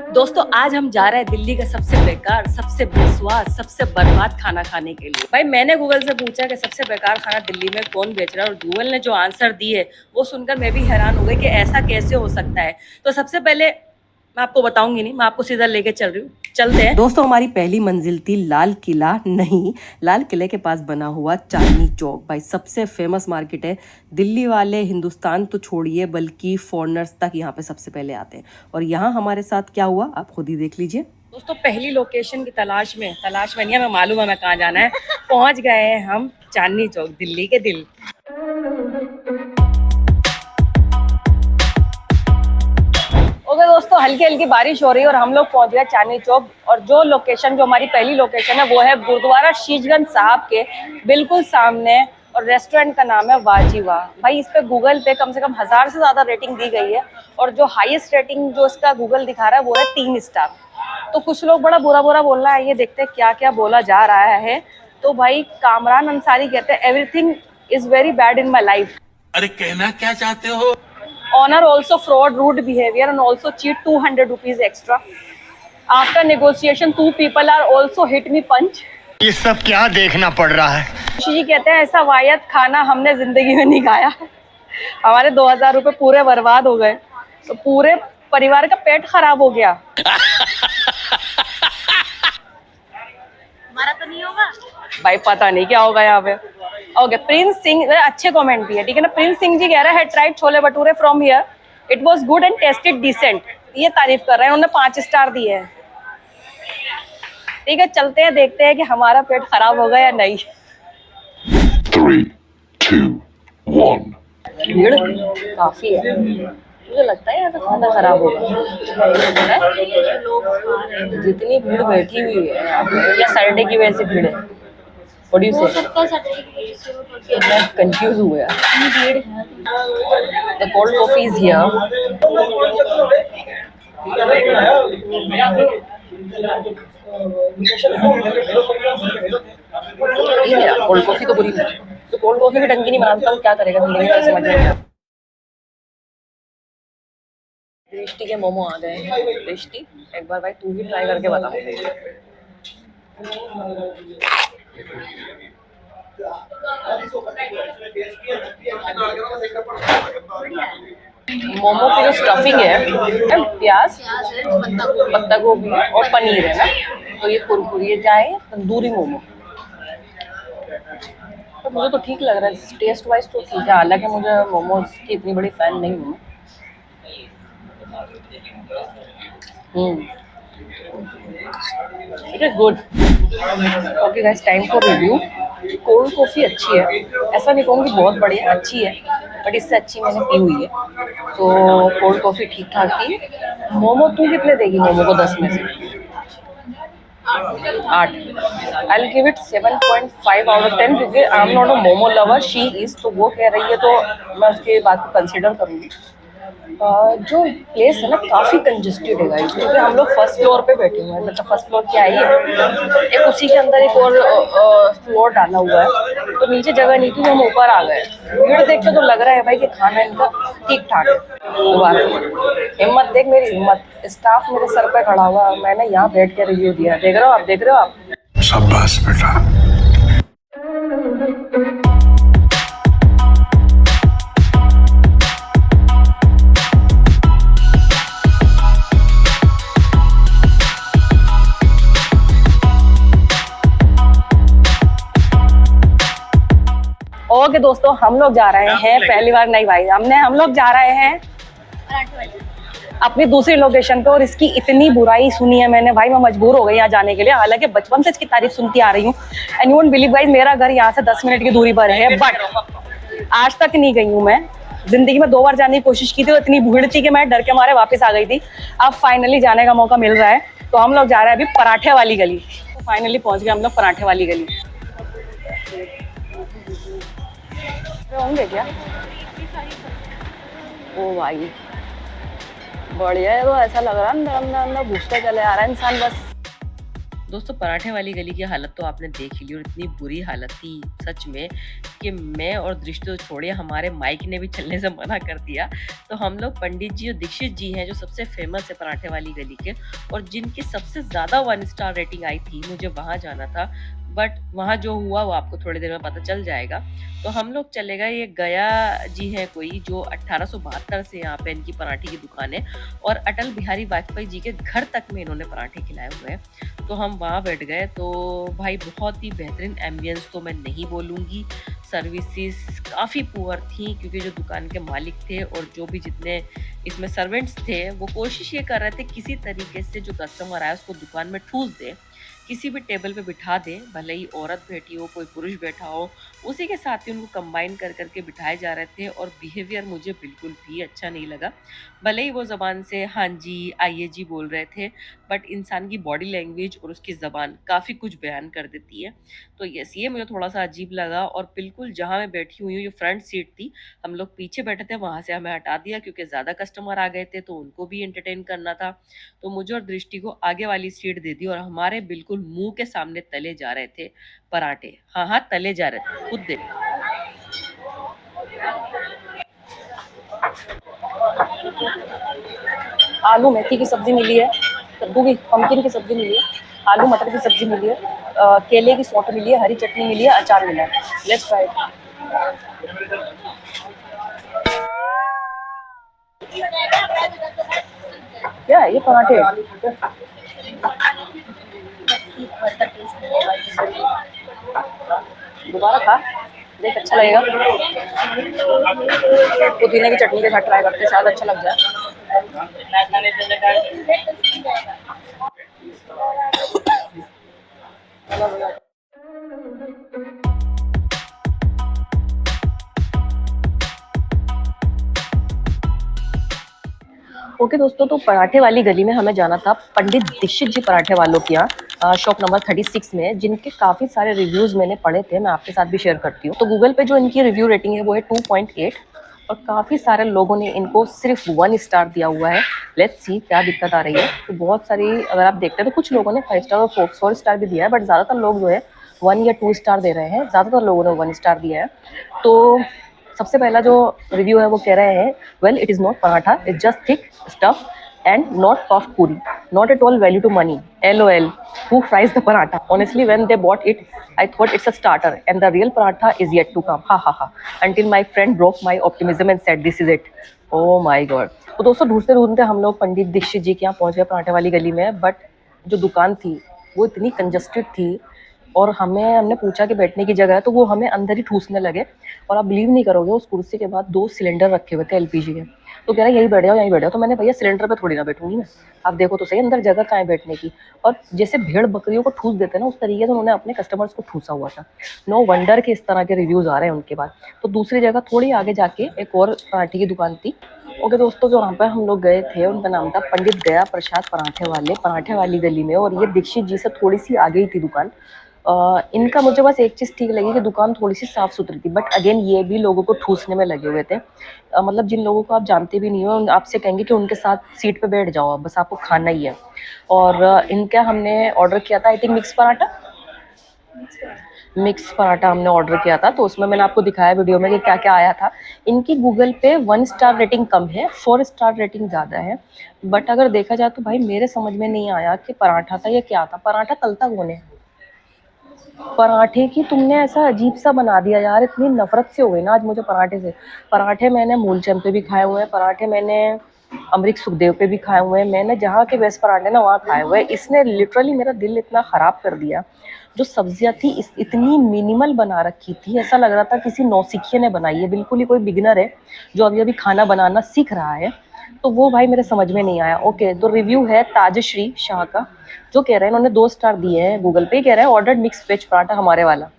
दोस्तों आज हम जा रहे हैं दिल्ली का सबसे बेकार, सबसे बेस्वाद, सबसे बर्बाद खाना खाने के लिए। भाई मैंने गूगल से पूछा कि सबसे बेकार खाना दिल्ली में कौन बेच रहा है, और गूगल ने जो आंसर दिए वो सुनकर मैं भी हैरान हो गई कि ऐसा कैसे हो सकता है। तो सबसे पहले मैं आपको बताऊंगी नहीं, मैं आपको सीधा लेके चल रही हूँ। चलते हैं दोस्तों। हमारी पहली मंजिल थी लाल किला नहीं, लाल किले के पास बना हुआ चांदनी चौक। भाई सबसे फेमस मार्केट है। दिल्ली वाले हिंदुस्तान तो छोड़िए बल्कि फॉरेनर्स तक यहाँ पे सबसे पहले आते हैं। और यहाँ हमारे साथ क्या हुआ आप खुद ही देख लीजिए। दोस्तों पहली लोकेशन की तलाश में नहीं, हमें मालूम है हमें कहाँ जाना है। पहुंच गए हैं हम चांदनी चौक, दिल्ली के दिल। ओके दोस्तों, हल्की हल्की बारिश हो रही है और हम लोग पहुंच गए चांदनी चौक। और जो हमारी पहली लोकेशन है वो है गुरुद्वारा शीशगंज साहब के बिल्कुल सामने, और रेस्टोरेंट का नाम है वाजी वाह। भाई इस पे गूगल पे कम से कम 1000 से ज्यादा रेटिंग दी गई है, और जो हाईएस्ट रेटिंग जो इसका गूगल दिखा रहा है वो है 3 स्टार। तो कुछ लोग बड़ा बुरा बुरा बोल रहा है, ये देखते हैं क्या क्या बोला जा रहा है। तो भाई कामरान अंसारी कहते हैं everything is very bad in my life. अरे कहना क्या चाहते हो? Honor also fraud, rude behavior, and also cheat 200 rupees extra. After negotiation, 2 people are also hit me punch. ये सब क्या देखना पड़ रहा है? जी कहते हैं ऐसा वाहियात खाना हमने जिंदगी में नहीं खाया। हमारे 2000 रुपए पूरे बर्बाद हो गए, तो पूरे परिवार का पेट खराब हो गया। हमारा तो नहीं होगा भाई पता नहीं क्या होगा यहाँ पे। ओके प्रिंस सिंह, अच्छे कमेंट भी है, ठीक है ना। प्रिंस सिंह जी कह रहे हैं tried chole bhature from here, it was good and tasted decent. ये तारीफ कर रहे हैं, उन्होंने 5 स्टार दिए हैं। ठीक है चलते हैं, देखते हैं कि हमारा पेट खराब होगा या नहीं। 3, 2, 1 भीड़ काफी है, मुझे लगता है यहाँ का खाना खराब होगा। जितनी भीड़ बैठी हुई है यहाँ पे, या सैटरडे की वजह से भीड़ है। What do you say? मैं कंफ्यूज हुआ यार। The cold coffee is here. ये है कोल्ड कॉफी तो बुरी है, तो कोल्ड कॉफी की टंकी नहीं बनाता हूँ, क्या करेगा जिंदगी में, समझ नहीं आया। दृष्टि के मोमो आ गए हैं। दृष्टि एक बार भाई तू भी ट्राई करके बता मुझे। मोमो की जो स्टफिंग है प्याज, पत्ता गोभी और पनीर है ना, तो ये कुरकुरी जाए तंदूरी मोमो। तो मुझे तो ठीक लग रहा है, टेस्ट वाइज तो ठीक है, हालांकि मुझे मोमोज की इतनी बड़ी फैन नहीं हूँ। It is good. Okay guys, time for review. Cold coffee अच्छी है, ऐसा नहीं कहूँगी बहुत बढ़िया, अच्छी है, बट इससे अच्छी मैंने पी हुई है। तो कोल्ड कॉफ़ी ठीक ठाक थी। मोमो तू कितने देगी मोमो को 10 में से? 8। I will give it 7.5 out of 10, क्योंकि I am not a momo lover, she is, तो वो कह रही है तो मैं उसके बात को कंसिडर करूँगी। जो प्लेस है ना काफ़ी कंजेस्टेड है गाइस, क्योंकि हम लोग फर्स्ट फ्लोर पे बैठे हुए हैं। मतलब फर्स्ट फ्लोर क्या है, एक उसी के अंदर एक और फ्लोर डाला हुआ है, तो नीचे जगह नहीं थी तो हम ऊपर आ गए। भीड़ देख के तो लग रहा है भाई कि खाना इनका ठीक ठाक है। दोबारा हिम्मत देख मेरी हिम्मत, स्टाफ मेरे सर पे खड़ा हुआ, मैंने यहाँ बैठ के रिव्यू दिया। देख रहे हो आप, देख रहे हो आप। शाबाश बेटा। ओके दोस्तों, हम लोग जा रहे हैं, पहली बार नहीं भाई, हम लोग जा रहे हैं अपनी दूसरी लोकेशन पे। और इसकी इतनी बुराई सुनी है मैंने भाई, मैं मजबूर हो गई यहाँ जाने के लिए। हालांकि बचपन से इसकी तारीफ सुनती आ रही हूँ, and you won't believe guys, मेरा घर यहाँ से 10 मिनट की दूरी पर है, बट आज तक नहीं गई हूँ मैं। जिंदगी में 2 बार जाने की कोशिश की थी, तो इतनी भीड़ थी कि मैं डर के मारे वापस आ गई थी। अब फाइनली जाने का मौका मिल रहा है, तो हम लोग जा रहे हैं अभी पराठे वाली गली। तो फाइनली पहुंच गए हम लोग पराठे वाली गली। होंगे क्या? ओ भाई बढ़िया है, तो ऐसा लग रहा है अंदर अंदर अंदर घुसते चले आ रहा है इंसान बस। दोस्तों पराठे वाली गली की हालत तो आपने देख ही ली और इतनी बुरी हालत थी सच में कि मैं और दृष्टि तो छोड़िए हमारे माइक ने भी चलने से मना कर दिया। तो हम लोग पंडित जी और दीक्षित जी हैं जो सबसे फेमस है पराठे वाली गली के और जिनकी सबसे ज़्यादा 1 स्टार रेटिंग आई थी, मुझे वहाँ जाना था। बट वहाँ जो हुआ वो आपको थोड़ी देर में पता चल जाएगा। तो हम लोग चले गए, ये गया जी हैं कोई जो 1872 से यहाँ पे इनकी पराठे की दुकान है और अटल बिहारी वाजपेयी जी के घर तक में इन्होंने पराठे खिलाए हुए हैं। तो हम वहाँ बैठ गए तो भाई बहुत ही बेहतरीन एम्बियंस तो मैं नहीं बोलूँगी, सर्विसेज काफ़ी पुअर थी क्योंकि जो दुकान के मालिक थे और जो भी जितने इसमें सर्वेंट्स थे वो कोशिश ये कर रहे थे किसी तरीके से जो कस्टमर आए उसको दुकान में ठूस दे, किसी भी टेबल पे बिठा दें, भले ही औरत बैठी हो कोई पुरुष बैठा हो, उसी के साथ ही उनको कंबाइन कर करके बिठाए जा रहे थे और बिहेवियर मुझे बिल्कुल भी अच्छा नहीं लगा। भले ही वो ज़बान से हाँ जी, आइए जी बोल रहे थे, बट इंसान की बॉडी लैंग्वेज और उसकी ज़बान काफ़ी कुछ बयान कर देती है। तो यस, ये मुझे थोड़ा-सा अजीब लगा और बिल्कुल जहाँ मैं बैठी हुई हूँ, ये फ्रंट सीट थी, हम लोग पीछे बैठे थे, वहाँ से हमें हटा दिया क्योंकि ज़्यादा कस्टमर आ गए थे, तो उनको भी एंटरटेन करना था। तो मुझे और दृष्टि को आगे वाली सीट दे दी और हमारे बिल्कुल मुँह के सामने तले जा रहे थे पराठे। हाँ, हाँ, तले जा रहे थे, खुद देखो। आलू मेथी की सब्जी मिली है, कद्दू की पम्पकिन की सब्जी मिली है, आलू मटर की सब्जी मिली है, केले की सौंठ मिली है, हरी चटनी मिली है, अचार मिला है। Let's try. क्या है ये पराठे? दोबारा खा, देख अच्छा लगेगा। पुदीने की चटनी के साथ ट्राई करते हैं, शायद अच्छा लग जाए। ओके दोस्तों, तो पराठे वाली गली में हमें जाना था पंडित दीक्षित जी पराठे वालों के यहाँ, शॉप नंबर 36 में, जिनके काफ़ी सारे रिव्यूज़ मैंने पढ़े थे, मैं आपके साथ भी शेयर करती हूँ। तो गूगल पे जो इनकी रिव्यू रेटिंग है वो है 2.8 और काफ़ी सारे लोगों ने इनको सिर्फ 1 स्टार दिया हुआ है। लेट्स सी क्या दिक्कत आ रही है। तो बहुत सारी अगर आप देखते हैं तो कुछ लोगों ने 5 स्टार और 4 स्टार भी दिया है, बट ज़्यादातर लोग जो है 1 या 2 स्टार दे रहे हैं, ज़्यादातर लोगों ने 1 स्टार दिया है। तो सबसे पहला जो रिव्यू है वो कह रहे हैं, well it is not paratha, it's just thick stuff and not soft puri, not at all value to money, lol, who fries the paratha? Honestly, when they bought it I thought it's a starter and the real paratha is yet to come, ha ha ha, until my friend broke my optimism and said this is it. Oh my god. तो दोस्तों ढूंढते ढूंढते हम लोग पंडित दीक्षित जी के यहाँ पहुंच गए पराठे वाली गली में, बट जो दुकान थी वो इतनी कंजस्टेड थी और हमने पूछा कि बैठने की जगह है, तो वो हमें अंदर ही ठूसने लगे। और आप बिलीव नहीं करोगे, उस कुर्सी के बाद 2 सिलेंडर रखे हुए थे एलपीजी के। तो कह रहा है यहीं बैठ जाओ, यहीं बैठ जाओ। तो मैंने भैया सिलेंडर पे थोड़ी ना बैठूंगी मैं, आप देखो तो सही अंदर जगह कहाँ है बैठने की। और जैसे भेड़ बकरियों को ठूस देते हैं ना, उस तरीके से उन्होंने अपने कस्टमर्स को ठूसा हुआ था। नो वंडर के इस तरह के रिव्यूज़ आ रहे हैं उनके बाद। तो दूसरी जगह थोड़ी आगे जाके एक और पराठे की दुकान थी। ओके दोस्तों, जो वहाँ पर हम लोग गए थे उनका नाम था पंडित गया प्रसाद पराठे वाले, पराठे वाली गली में, और ये दीक्षित जी से थोड़ी सी आगे ही थी दुकान। इनका मुझे बस एक चीज़ ठीक लगी कि दुकान थोड़ी सी साफ़ सुथरी थी, बट अगेन ये भी लोगों को ठूसने में लगे हुए थे। मतलब जिन लोगों को आप जानते भी नहीं हो, आपसे कहेंगे कि उनके साथ सीट पे बैठ जाओ, बस आपको खाना ही है। और इनका हमने ऑर्डर किया था आई थिंक मिक्स पराठा हमने ऑर्डर किया था। तो उसमें मैंने आपको दिखाया वीडियो में कि क्या क्या आया था। इनकी गूगल पे 1 स्टार रेटिंग कम है, 4 स्टार रेटिंग ज़्यादा है। बट अगर देखा जाए तो भाई मेरे समझ में नहीं आया कि पराठा था या क्या था। पराठा तलता कौन है? पराठे की तुमने ऐसा अजीब सा बना दिया यार, इतनी नफरत से हो गई ना आज मुझे पराठे से। पराठे मैंने मूलचंद पे भी खाए हुए हैं, पराठे मैंने अमरीक सुखदेव पे भी खाए हुए हैं, मैंने जहाँ के बेस्ट पराठे ना वहाँ खाए हुए हैं। इसने लिटरली मेरा दिल इतना ख़राब कर दिया। जो सब्जियाँ थी इतनी मिनिमल बना रखी थी, ऐसा लग रहा था किसी नौसिखिए ने बनाई है, बिल्कुल ही कोई बिगिनर है जो अभी अभी खाना बनाना सीख रहा है। तो वो भाई मेरे समझ में नहीं आया। ओके, तो रिव्यू है ताजश्री शाह का, जो कह रहे हैं इन्होंने 2 स्टार दिए हैं गूगल पे। कह रहे हैं ऑर्डर्ड मिक्स वेज पराठा हमारे वाला,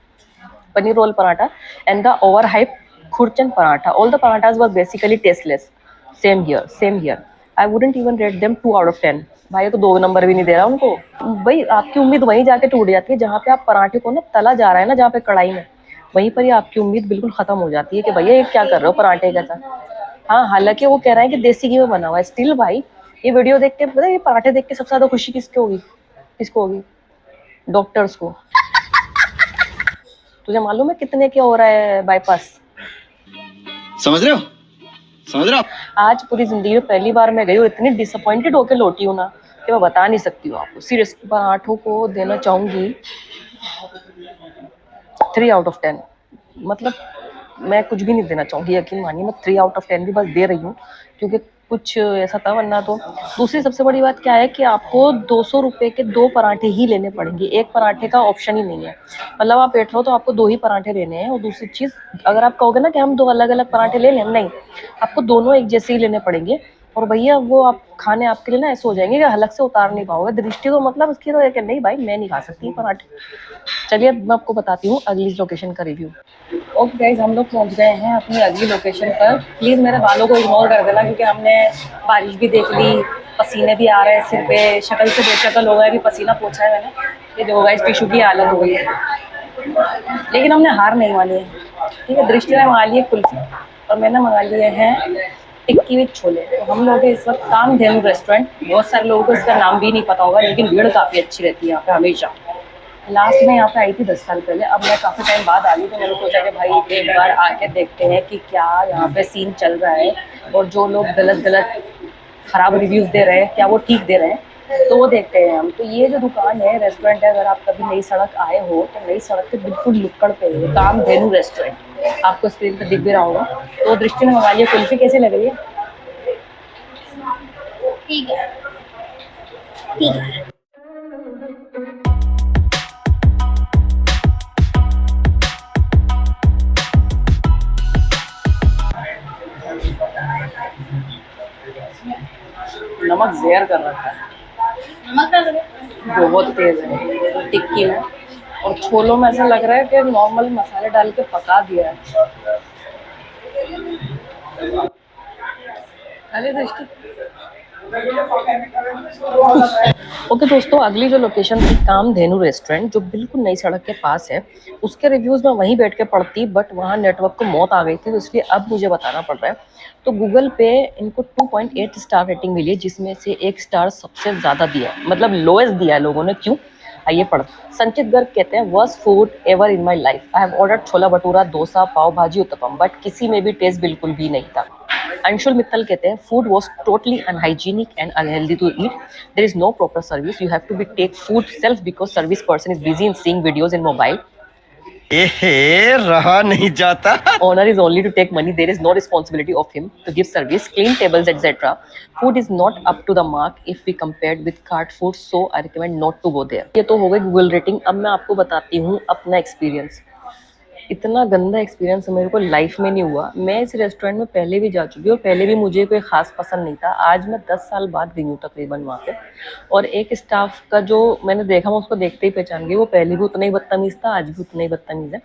paneer roll paratha and the over hype khurchan paratha, all the parathas were basically tasteless, same here I wouldn't even rate them 2 out of 10। भाई तो 2 नंबर भी नहीं दे रहा उनको। भाई आपकी उम्मीद वहीं जाके टूट जाती है जहाँ पे आप पराठे को ना तला जा रहा है ना, जहाँ पे कढ़ाई में, वहीं पर ही आपकी उम्मीद बिल्कुल खत्म हो जाती है कि भैया ये क्या कर रहे हो पराठे के साथ। हाँ, हालांकि वो कह रहा है कि देसी घी में बना हुआ है, स्टिल भाई ये वीडियो देख के पता है, ये पराठे देख के सबसे ज़्यादा खुशी किसको होगी? डॉक्टर्स को। तुझे मालूम है कितने के हो रहा है बाईपास? समझ रहे हो? समझ रहे हो? आज पूरी जिंदगी में पहली बार मैं गई हूँ, इतनी डिसअपॉइंटेड होके लौटी हूँ ना कि मैं बता नहीं सकती हूँ आपको। सीरियस पराठों को देना चाहूँगी 3 आउट ऑफ 10। मतलब मैं कुछ भी नहीं देना चाहूँगी, यकीन मानिए, मैं 3 आउट ऑफ 10 भी बस दे रही हूँ क्योंकि कुछ ऐसा था, वरना तो। दूसरी सबसे बड़ी बात क्या है कि आपको 200 रुपये के 2 पराठे ही लेने पड़ेंगे, एक पराठे का ऑप्शन ही नहीं है। मतलब आप बैठ रहो तो आपको 2 ही पराठे लेने हैं। और दूसरी चीज़, अगर आप कहोगे ना कि हम 2 अलग अलग पराठे ले लें, नहीं, आपको दोनों एक जैसे ही लेने पड़ेंगे। और भैया वो आप खाने आपके लिए ना ऐसे हो जाएंगे कि हलक से उतार नहीं पाओगे। दृष्टि तो मतलब उसकी तो है कि नहीं भाई मैं नहीं खा सकती पराठे। चलिए अब मैं आपको बताती हूँ अगली लोकेशन का रिव्यू। ओके गाइस, हम लोग पहुँच गए हैं अपनी अगली लोकेशन पर। प्लीज़ मेरे बालों को इग्नोर कर देना क्योंकि हमने बारिश भी देख ली, पसीने भी आ रहे हैं सिर पे, शक्ल से बेशक्ल हो गया, अभी पसीना पोंछा है मैंने। ये देखो गाइस, टिशू की हालत हो गई है, लेकिन हमने हार नहीं मानी है। ठीक है, दृष्टि ने मंगा ली है कुल्फी और मैंने मंगा लिए हैं टिक्की विद छोले। तो हम लोग इस वक्त कामधेनु रेस्टोरेंट, बहुत सारे लोगों को इसका नाम भी नहीं पता होगा, लेकिन भीड़ काफ़ी अच्छी रहती है यहाँ पे हमेशा। लास्ट में यहाँ पे आई थी 10 साल पहले, अब मैं काफ़ी टाइम बाद आ गई, तो मैंने सोचा कि भाई एक बार आके देखते हैं कि क्या यहाँ पे सीन चल रहा है और जो लोग गलत गलत ख़राब रिव्यूज़ दे रहे हैं क्या वो ठीक दे रहे हैं, तो वो देखते हैं हम। तो ये जो दुकान है, रेस्टोरेंट है, अगर आप कभी नई सड़क आए हो तो नई सड़क के बिल्कुल नुक्कड़ पे है कामधेनु रेस्टोरेंट, आपको स्क्रीन पर दिख भी रहा होगा। तो दृष्टि ने मंगा लिया कुल्फी, कैसी लग रही है? ठीक है, ठीक है। नमक ज़ेयर कर रखा है, नमक डाल दो। बहुत तेज़ है टिक्की में, और छोलों में ऐसा लग रहा है कि नॉर्मल मसाले डाल के पका दिया है। अरे दृष्टि। ओके दोस्तों, अगली जो लोकेशन थी कामधेनु रेस्टोरेंट, जो बिल्कुल नई सड़क के पास है, उसके रिव्यूज़ मैं वहीं बैठ के पढ़ती, बट वहाँ नेटवर्क को मौत आ गई थी, तो इसलिए अब मुझे बताना पड़ रहा है। तो गूगल पे इनको 2.8 स्टार रेटिंग मिली है, जिसमें से 1 स्टार सबसे ज़्यादा दिया है, मतलब लोएस्ट दिया है लोगों ने। क्यों, आइए पढ़। संचित गर्ग कहते हैं, worst food ever in my life. I have ordered छोला भटूरा, डोसा, पाव भाजी, उत्तपम, बट किसी में भी टेस्ट बिल्कुल भी नहीं था। अंशुल मित्तल कहते हैं, food was totally unhygienic and unhealthy to eat. There is no proper service, you have to be take food self because service person is busy in seeing videos in mobile. रहा नहीं जाता। Owner is only to take money. There is no responsibility of him to give service, clean tables, etc. Food is not up to the mark if we compared with cart food, so I recommend not to go there. ये तो हो गई Google rating. अब मैं आपको बताती हूँ अपना एक्सपीरियंस। इतना गंदा एक्सपीरियंस मेरे को लाइफ में नहीं हुआ। मैं इस रेस्टोरेंट में पहले भी जा चुकी हूँ, पहले भी मुझे कोई ख़ास पसंद नहीं था। आज मैं 10 साल बाद गई हूँ तकरीबन वहाँ पे, और एक स्टाफ का जो मैंने देखा, मैं उसको देखते ही पहचान गई, वो पहले भी उतना ही बदतमीज़ था, आज भी उतना ही बदतमीज़ है।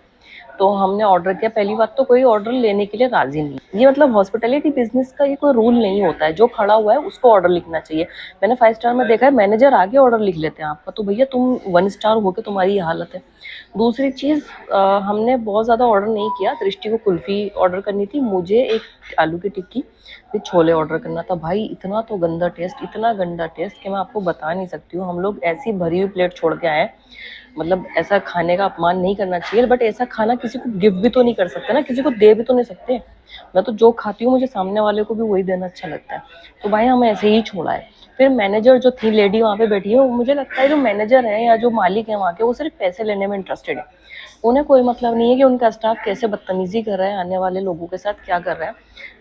तो हमने ऑर्डर किया। पहली बात तो कोई ऑर्डर लेने के लिए राजी नहीं। ये मतलब हॉस्पिटैलिटी बिजनेस का ये कोई रूल नहीं होता है, जो खड़ा हुआ है उसको ऑर्डर लिखना चाहिए। मैंने 5 स्टार में देखा है मैनेजर आगे ऑर्डर लिख लेते हैं आपका, तो भैया तुम 1 स्टार हो के तुम्हारी ये हालत है। दूसरी चीज़, हमने बहुत ज़्यादा ऑर्डर नहीं किया। दृष्टि को कुल्फ़ी ऑर्डर करनी थी, मुझे एक आलू की टिक्की फिर छोले ऑर्डर करना था। भाई इतना तो गंदा टेस्ट, इतना गंदा टेस्ट कि मैं आपको बता नहीं सकती हूँ। हम लोग ऐसी भरी हुई प्लेट छोड़ के आए, मतलब ऐसा खाने का अपमान नहीं करना चाहिए, बट ऐसा खाना किसी को गिफ्ट भी तो नहीं कर सकते ना, किसी को दे भी तो नहीं सकते। मैं तो जो खाती हूँ मुझे सामने वाले को भी वही देना अच्छा लगता है। तो भाई हमें ऐसे ही छोड़ा है। फिर मैनेजर जो थी लेडी वहाँ पे बैठी है, मुझे लगता है जो मैनेजर है या जो मालिक है वहाँ के, वो सिर्फ पैसे लेने में इंटरेस्टेड है। उन्हें कोई मतलब नहीं है कि उनका स्टाफ कैसे बदतमीजी कर रहा है, आने वाले लोगों के साथ क्या कर रहा है।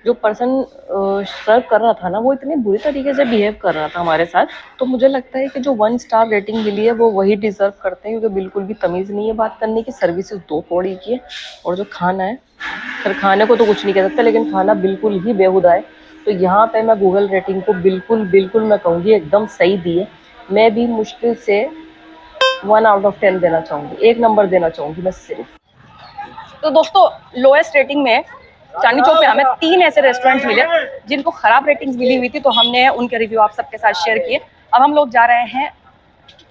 जो पर्सन सर्व कर रहा था ना, वो इतने बुरी तरीके से बिहेव कर रहा था हमारे साथ। तो मुझे लगता है कि जो 1 स्टार रेटिंग मिली है वो वही डिज़र्व करते हैं, क्योंकि बिल्कुल भी तमीज़ नहीं है बात करने की। सर्विसेज 2 कौड़ी की है, और जो खाना है, फिर खाने को तो कुछ नहीं कह सकते, लेकिन खाना बिल्कुल ही बेहुदा है। तो यहाँ पे मैं गूगल रेटिंग को बिल्कुल मैं कहूँगी एकदम सही दी है। मैं भी मुश्किल से 1 आउट ऑफ 10 देना चाहूँगी, 1 नंबर देना चाहूँगी मैं सिर्फ। तो दोस्तों, लोएस्ट रेटिंग में चांदनी चौक पे हमें 3 ऐसे रेस्टोरेंट मिले जिनको ख़राब रेटिंग्स मिली हुई थी, तो हमने उनके रिव्यू आप सबके साथ शेयर किए। अब हम लोग जा रहे हैं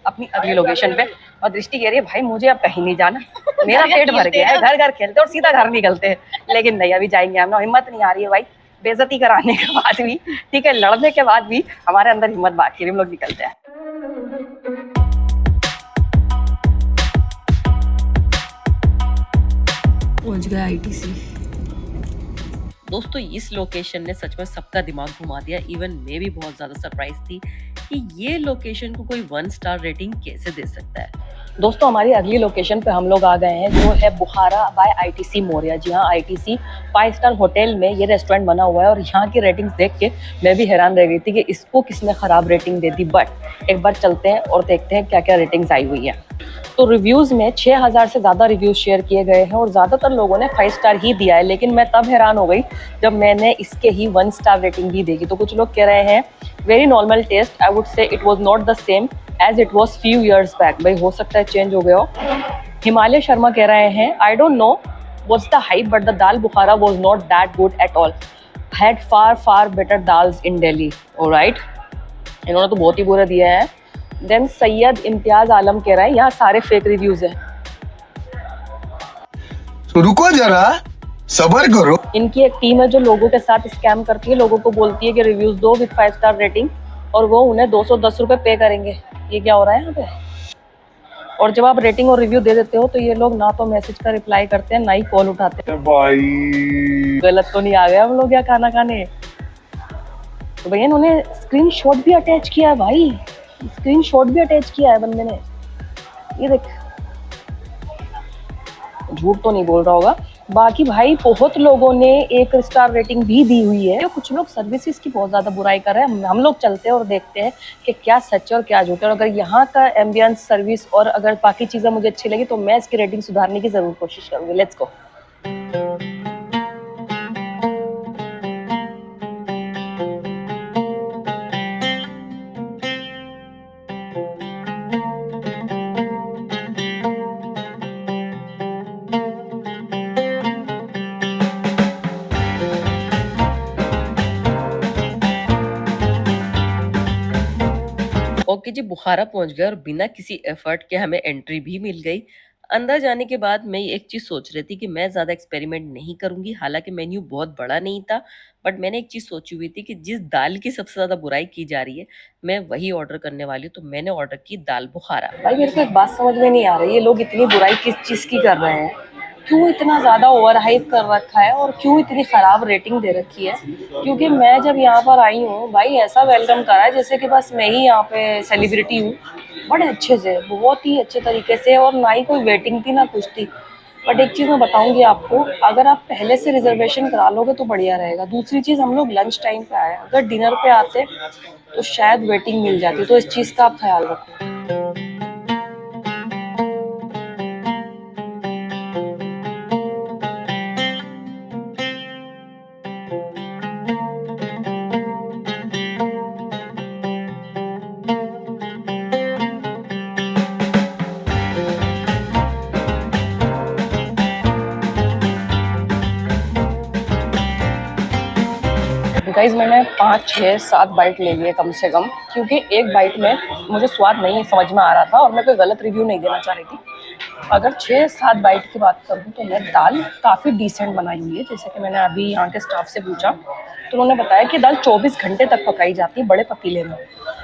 अपनी अगली लोकेशन पे, और दृष्टि कह रही है भाई मुझे अब कहीं नहीं जाना, मेरा पेट भर गया है, घर घर खेलते और सीधा घर निकलते हैं। लेकिन नहीं, अभी जाएंगे हम, हिम्मत नहीं आ रही है भाई, बेइज्जती कराने के बाद भी, ठीक है, लड़ने के बाद भी हमारे अंदर हिम्मत बाकी है, हम लोग निकलते हैं। पहुंच गए आईटीसी। दोस्तों इस लोकेशन ने सच में सबका दिमाग घुमा दिया, इवन मैं भी बहुत ज्यादा सरप्राइज थी कि ये लोकेशन को कोई 1 स्टार रेटिंग कैसे दे सकता है। दोस्तों हमारी अगली लोकेशन पे हम लोग आ गए हैं जो है बुखारा बाय आईटीसी मोरिया। जी हाँ, आईटीसी 5 स्टार होटल में ये रेस्टोरेंट बना हुआ है और यहाँ की रेटिंग्स देख के मैं भी हैरान रह गई थी कि इसको किसने खराब रेटिंग दे दी। बट एक बार चलते हैं और देखते हैं क्या क्या रेटिंग्स आई हुई है। तो रिव्यूज़ में 6000 से ज़्यादा रिव्यूज़ शेयर किए गए हैं और ज़्यादातर लोगों ने 5 स्टार ही दिया है, लेकिन मैं तब हैरान हो गई जब मैंने इसके ही 1 स्टार रेटिंग भी देखी। तो कुछ लोग कह रहे हैं very normal taste, I would say it was not the same as it was few years back. भाई हो सकता है चेंज हो गया हो। हिमालय शर्मा कह रहे हैं I don't know what's the hype but the dal Bukhara was not that good at all, had far better dals in Delhi. Alright, इन्होंने तो बहुत ही बुरा दिया है। देन सैयद इम्तियाज आलम कह रहा है यहाँ सारे फेक रिव्यूज हैं। तो रुको जरा, सब्र करो। इनकी एक टीम है जो लोगों के साथ स्कैम करती है, लोगों को बोलती है कि रिव्यूज दो विद 5 स्टार रेटिंग और वो उन्हें 210 रुपये पे करेंगे। ये क्या हो रहा है यहाँ पे? और जब आप रेटिंग और रिव्यू दे देते हो तो ये लोग ना तो मैसेज का रिप्लाई करते हैं ना ही कॉल उठाते हैं। भाई गलत तो नहीं आ गया हम लोग यहाँ खाना खाने? तो भैया इन्होंने स्क्रीनशॉट भी अटैच किया है, भाई स्क्रीनशॉट भी अटैच किया है बंदे ने। ये देख, झूठ तो नहीं बोल रहा होगा। बाकी भाई बहुत लोगों ने 1 स्टार रेटिंग भी दी हुई है। कुछ लोग सर्विसेज की बहुत ज़्यादा बुराई कर रहे हैं। हम लोग चलते हैं और देखते हैं कि क्या सच है और क्या झूठ है। और अगर यहाँ का एम्बियंस, सर्विस और अगर बाकी चीज़ें मुझे अच्छी लगी तो मैं इसकी रेटिंग सुधारने की ज़रूर कोशिश करूँगी। Let's go. ओके जी, बुखारा पहुंच गए और बिना किसी एफर्ट के हमें एंट्री भी मिल गई। अंदर जाने के बाद मैं एक चीज़ सोच रही थी कि मैं ज़्यादा एक्सपेरिमेंट नहीं करूंगी। हालांकि मेन्यू बहुत बड़ा नहीं था, बट मैंने एक चीज़ सोची हुई थी कि जिस दाल की सबसे ज़्यादा बुराई की जा रही है मैं वही ऑर्डर करने वाली हूँ। तो मैंने ऑर्डर की दाल बुखारा। भाई मेरे को एक बात समझ में नहीं आ रही, ये लोग इतनी बुराई किस चीज़ की कर रहे हैं? क्यों इतना ज़्यादा ओवर हाइप कर रखा है और क्यों इतनी ख़राब रेटिंग दे रखी है? क्योंकि मैं जब यहाँ पर आई हूँ भाई ऐसा वेलकम करा है जैसे कि बस मैं ही यहाँ पे सेलिब्रिटी हूँ। बड़े अच्छे से, बहुत ही अच्छे तरीके से, और ना ही कोई वेटिंग थी ना कुछ थी। बट एक चीज़ मैं बताऊँगी आपको, अगर आप पहले से रिजर्वेशन करा लोगे तो बढ़िया रहेगा। दूसरी चीज़, हम लोग लंच टाइम पे आए, अगर डिनर पे आते तो शायद वेटिंग मिल जाती। तो इस चीज़ का आप ख्याल रखो। गाइस मैंने 5, 6, 7 बाइट ले लिए कम से कम, क्योंकि एक बाइट में मुझे स्वाद नहीं समझ में आ रहा था और मैं कोई गलत रिव्यू नहीं देना चाह रही थी। अगर 6-7 बाइट की बात करूँ तो मैं दाल काफ़ी डिसेंट बनाई हुई है। जैसे कि मैंने अभी यहाँ के स्टाफ से पूछा तो उन्होंने बताया कि दाल 24 घंटे तक पकाई जाती है बड़े पतीले में,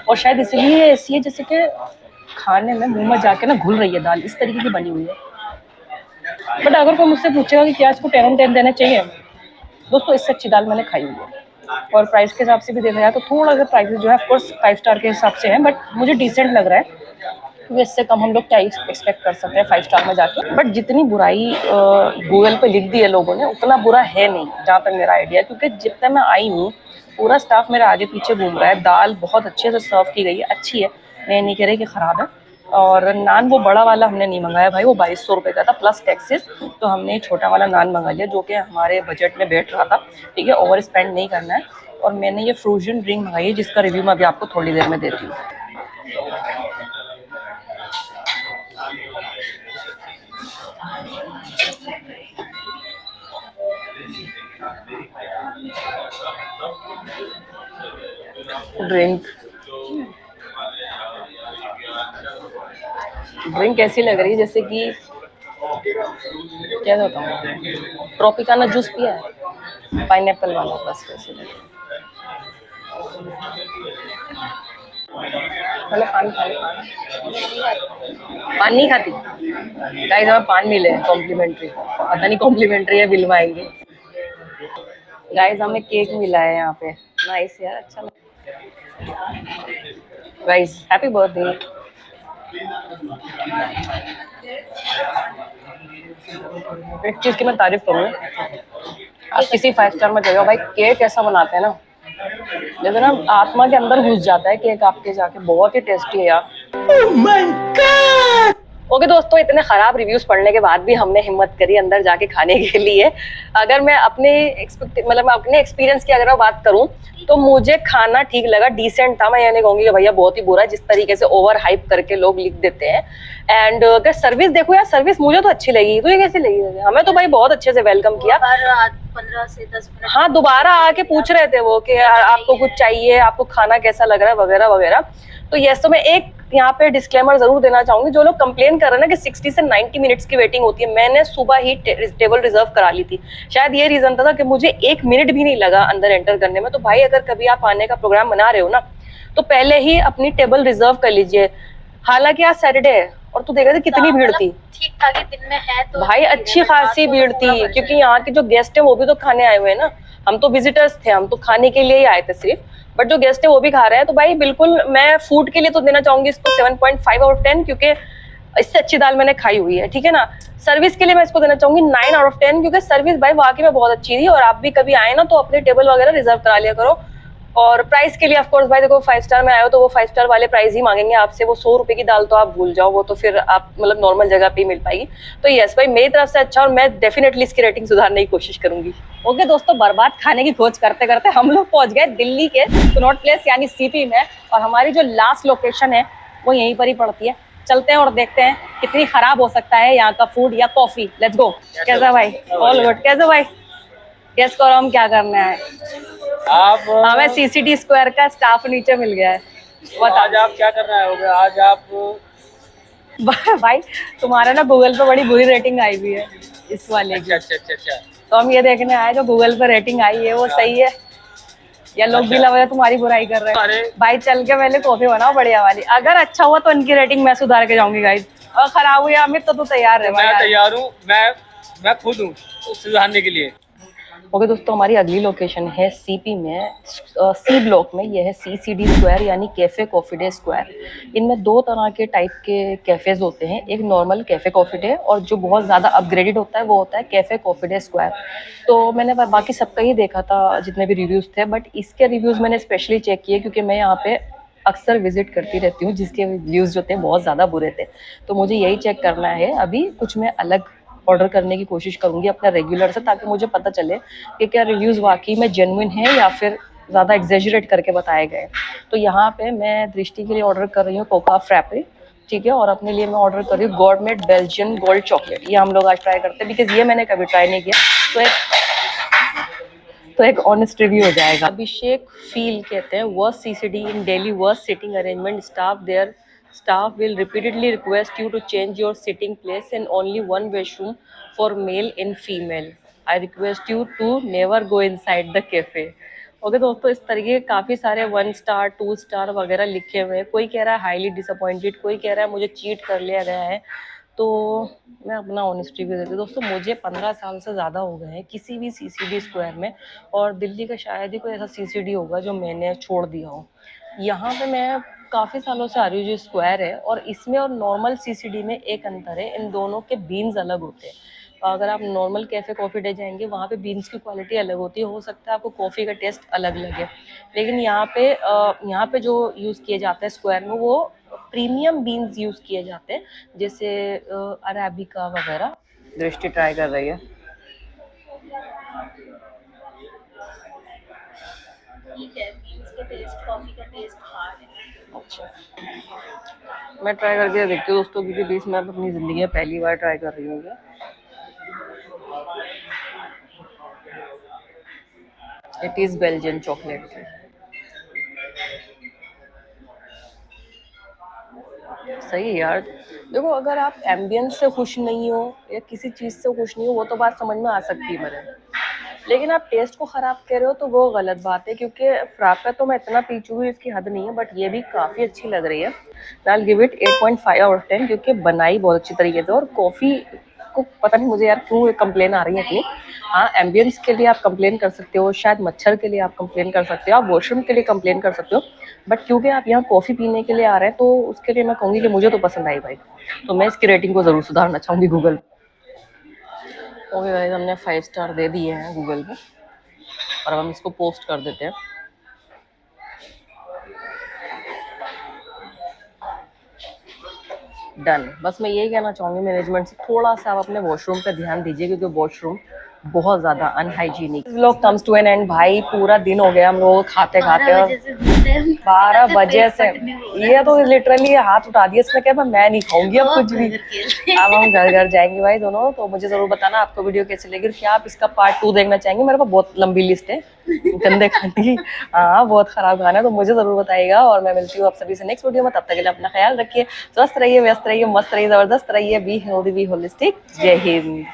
और शायद इसलिए ऐसी है जैसे कि खाने में मुँह में जाके ना घुल रही है दाल, इस तरीके की बनी हुई है। बट अगर कोई मुझसे पूछेगा कि क्या इसको 10 on 10 देना चाहिए, दोस्तों इससे अच्छी दाल मैंने खाई हुई है। और प्राइस के हिसाब से भी देखा जाए तो थोड़ा सा प्राइस जो है ऑफकोर्स 5 स्टार के हिसाब से है, बट मुझे डिसेंट लग रहा है, क्योंकि इससे कम हम लोग क्या एक्सपेक्ट कर सकते हैं 5 स्टार में जाके। बट जितनी बुराई गूगल पे लिख दी है लोगों ने उतना बुरा है नहीं, जहाँ तक मेरा आइडिया। क्योंकि जितना मैं आई हूँ पूरा स्टाफ मेरा आगे पीछे घूम रहा है। दाल बहुत अच्छे से सर्व की गई है, अच्छी है, मैं नहीं कह रही कि ख़राब है। और नान वो बड़ा वाला हमने नहीं मंगाया भाई, वो 2200 रुपये का था प्लस टैक्सेस। तो हमने छोटा वाला नान मंगा लिया जो कि हमारे बजट में बैठ रहा था। ठीक है, ओवर स्पेंड नहीं करना है। और मैंने ये फ्रोजन ड्रिंक मंगाई है जिसका रिव्यू मैं अभी आपको थोड़ी देर में देती हूँ। ड्रिंक कैसी लग रही है? जैसे कि क्या बताऊँ, ट्रॉपिकाना जूस पिया है, पाइनएप्पल वाला, बस वैसे लग रही है। पहले पान खा ले। पान नहीं खाती गाइस, हमें पान मिले कॉम्प्लीमेंट्री, पता नहीं कॉम्प्लीमेंट्री है बिल में आएंगे। गाइस हमें केक मिला है यहाँ पे, नाइस यार, अच्छा गाइस हैप्पी बर्थडे। एक चीज की मैं तारीफ करूँ, आप किसी 5 स्टार में चले जाओ भाई, केक ऐसा बनाते हैं ना जैसे ना आत्मा के अंदर घुस जाता है केक आपके जाके, बहुत ही टेस्टी है यार। ओके दोस्तों, इतने खराब रिव्यूज पढ़ने के बाद भी हमने हिम्मत करी अंदर जाके खाने के लिए। अगर मैं अपने अपने एक्सपीरियंस की अगर मैं बात करूं तो मुझे खाना ठीक लगा, डिसेंट था। मैं ये नहीं कहूंगी कि भैया बहुत ही बुरा है, जिस तरीके से ओवर हाइप करके लोग लिख देते हैं। एंड अगर सर्विस देखो यार, सर्विस मुझे तो अच्छी लगी, तो ये कैसी लगी? हमें तो भाई बहुत अच्छे से वेलकम किया। 15 से 10 मिनट हाँ, दोबारा आके पूछ रहे थे वो कि आपको कुछ चाहिए, आपको खाना कैसा लग रहा है वगैरह वगैरह। तो यस, तो मैं एक यहाँ पे डिस्क्लेमर जरूर देना चाहूंगी, जो लोग कंप्लेन कर रहे हैं ना कि 60 से 90 मिनट्स की वेटिंग होती है, मैंने सुबह ही टेबल रिजर्व करा ली थी। शायद ये रीजन था कि मुझे 1 मिनट भी नहीं लगा अंदर एंटर करने में। तो भाई अगर कभी आप आने का प्रोग्राम बना रहे हो ना, तो पहले ही अपनी टेबल रिजर्व कर लीजिए। हालांकि आज सैटरडे है और तू देखा था कितनी भीड़ थी। ठीक ठाक ही दिन में है तो भाई अच्छी खासी भीड़ थी, क्योंकि यहाँ के जो गेस्ट है वो भी तो खाने आए हुए हैं ना। हम तो विजिटर्स थे, हम तो खाने के लिए ही आए थे सिर्फ, बट जो गेस्ट है वो भी खा रहे हैं। तो भाई बिल्कुल मैं फूड के लिए तो देना चाहूंगी इसको 7.5 आउट ऑफ 10, क्योंकि इससे अच्छी दाल मैंने खाई हुई है, ठीक है ना। सर्विस के लिए मैं इसको देना चाहूंगी 9 आउट ऑफ 10, क्योंकि सर्विस भाई वाकई में बहुत अच्छी थी। और आप भी कभी आए ना तो अपने टेबल वगैरह रिजर्व करा लिया करो। और प्राइस के लिए ऑफ कोर्स भाई देखो, 5 स्टार में आए हो तो वो 5 स्टार वाले प्राइस ही मांगेंगे आपसे। वो 100 रुपए की दाल तो आप भूल जाओ, वो तो फिर आप नॉर्मल जगह पे ही मिल पाएगी। तो यस भाई, मेरी तरफ से अच्छा, और मैं डेफिनेटली इसकी रेटिंग सुधारने की कोशिश करूंगी। ओके दोस्तों, बर्बाद खाने की खोज करते करते हम लोग पहुंच गए दिल्ली के कनॉट प्लेस यानी सीपी में, और हमारी जो लास्ट लोकेशन है वो यहीं पर ही पड़ती है। चलते हैं और देखते हैं कितनी खराब हो सकता है यहाँ का फूड या कॉफी। Let's go. कैसा भाई? All good. कैसे भाई? गेस करो हम क्या करने आए। हमें सीसीडी स्क्वायर का स्टाफ नीचे मिल गया है। आज आप क्या करना है? आज आप भाई तुम्हारा ना गूगल पे बड़ी बुरी रेटिंग आई हुई है इस वाले की। अच्छा। तो हम ये देखने आए जो गूगल पे रेटिंग आई है वो सही है या लोग भी लगा तुम्हारी बुराई कर रहे हैं। भाई चल के पहले कॉफी बनाओ बढ़िया वाली, अगर अच्छा हुआ तो इनकी रेटिंग मैं सुधार के जाऊंगी गाइस, और खराब हुई अमित तो तू तैयार है? मैं तैयार हूँ, मैं खुद हूँ सुधारने के लिए। ओके दोस्तों, हमारी अगली लोकेशन है सीपी में, सी ब्लॉक में। यह है सीसीडी स्क्वायर यानी कैफे कॉफी डे स्क्वायर। इनमें 2 तरह के टाइप के कैफेज होते हैं, एक नॉर्मल कैफे कॉफी डे, और जो बहुत ज़्यादा अपग्रेडेड होता है वो होता है कैफे कॉफी डे स्क्वायर। तो मैंने बाकी सबका ही देखा था जितने भी रिव्यूज़ थे, बट इसके रिव्यूज़ मैंने स्पेशली चेक किए क्योंकि मैं यहाँ पे अक्सर विजिट करती रहती हूँ, जिसके रिव्यूज़ जो थे बहुत ज़्यादा बुरे थे। तो मुझे यही चेक करना है, अभी कुछ मैं अलग ऑर्डर करने की कोशिश करूंगी अपना रेगुलर से, ताकि मुझे पता चले कि क्या रिव्यूज़ वाकई में जेन्युइन है या फिर ज़्यादा एग्जेजरेट करके बताए गए। तो यहाँ पे मैं दृष्टि के लिए ऑर्डर कर रही हूँ कोका फ्रैपे, ठीक है, और अपने लिए मैं ऑर्डर कर रही हूँ गॉर्मेट बेल्जियन गोल्ड चॉकलेट। ये हम लोग आज ट्राई करते हैं बिकॉज ये मैंने कभी ट्राई नहीं किया, तो एक ऑनेस्ट रिव्यू हो जाएगा। अभिषेक फील कहते हैं, worst CCD in daily, worst sitting arrangement, staff will repeatedly request you to change your sitting place and only one washroom for male and female. I request you to never go inside the cafe. Okay दोस्तों, इस तरीके के काफ़ी सारे 1 star 2 star वगैरह लिखे हुए हैं। कोई कह रहा है हाईली डिसअपॉइंटेड, कोई कह रहा है मुझे चीट कर लिया गया है। तो मैं अपना ऑनेस्ट रिव्यू देती हूँ दोस्तों। मुझे 15 साल से ज़्यादा हो गए हैं किसी भी सीसीडी स्क्वायर में, और दिल्ली का शायद ही कोई ऐसा सीसीडी होगा जो मैंने छोड़ दिया हो। यहाँ पे मैं काफ़ी सालों से आ रही हूँ जो स्क्वायर है, और इसमें और नॉर्मल सीसीडी में एक अंतर है, इन दोनों के बीन्स अलग होते हैं। तो अगर आप नॉर्मल कैफ़े कॉफ़ी डे जाएंगे वहाँ पे बीन्स की क्वालिटी अलग होती है, हो सकता है आपको कॉफ़ी का टेस्ट अलग लगे, लेकिन यहाँ पे जो यूज़ किए जाते हैं स्क्वायर में वो प्रीमियम बीन्स यूज़ किए जाते हैं, जैसे अरेबिका वगैरह। दृष्टि ट्राई कर रही है। ठीक है, बीन्स का टेस्ट, कॉफी का टेस्ट हार्ड है। अच्छा, मैं ट्राई करके देखती हूँ दोस्तों, क्योंकि बीस मैं अपनी ज़िंदगी में पहली बार ट्राई कर रही हूँ। It is Belgian chocolate. सही है यार। देखो, अगर आप एम्बियंस से खुश नहीं हो या किसी चीज़ से खुश नहीं हो, वो तो बात समझ में आ सकती है मेरे। लेकिन आप टेस्ट को ख़राब कह रहे हो तो वो गलत बात है, क्योंकि फ्राप्पे तो मैं इतना पी चुकी हूँ, इसकी हद नहीं है, बट ये भी काफ़ी अच्छी लग रही है। I will give it 8.5 out of 10, क्योंकि बनाई बहुत अच्छी तरीके से। और कॉफ़ी को पता नहीं मुझे यार क्यों कंप्लेन आ रही है इतनी। हाँ, एम्बियंस के लिए आप कंप्लेन कर सकते हो, शायद मच्छर के लिए आप कंप्लेन कर सकते हो, आप वॉशरूम के लिए कंप्लेन कर सकते हो, बट क्योंकि आप यहाँ कॉफ़ी पीने के लिए आ रहे हैं तो उसके लिए मैं कहूँगी कि मुझे तो पसंद आई भाई। तो मैं इसकी रेटिंग को ज़रूर सुधारना चाहूँगी गूगल। ओके गाइस, हमने 5 स्टार दे दिए हैं गूगल पे और अब हम इसको पोस्ट कर देते हैं। डन। बस मैं यही कहना चाहूँगी मैनेजमेंट से, थोड़ा सा आप अपने वॉशरूम पे ध्यान दीजिए, क्योंकि वॉशरूम बहुत ज़्यादा अनहाइजीनिक। लोग कम्स टू एन एंड भाई, पूरा दिन हो गया हम लोग खाते खाते, 12 बजे से ये तो लिटरली हाथ उठा दिया इसने, क्या मैं नहीं खाऊंगी अब कुछ भी। अब हम घर घर जाएंगे भाई दोनों। तो मुझे ज़रूर बताना आपको वीडियो कैसी लगी, क्या आप इसका पार्ट 2 देखना चाहेंगे। मेरे पास बहुत लंबी लिस्ट है गंदे खाने की, हाँ बहुत ख़राब खाना है, तो मुझे ज़रूर बताइएगा। और मैं मिलती हूँ आप सभी से नेक्स्ट वीडियो में। तब तक के लिए अपना ख्याल रखिए, स्वस्थ रहिए, व्यस्त रहिए, मस्त रहिए, ज़बरदस्त रहिए, बी हेल्दी, बी होलिस्टिक। जय हिंद।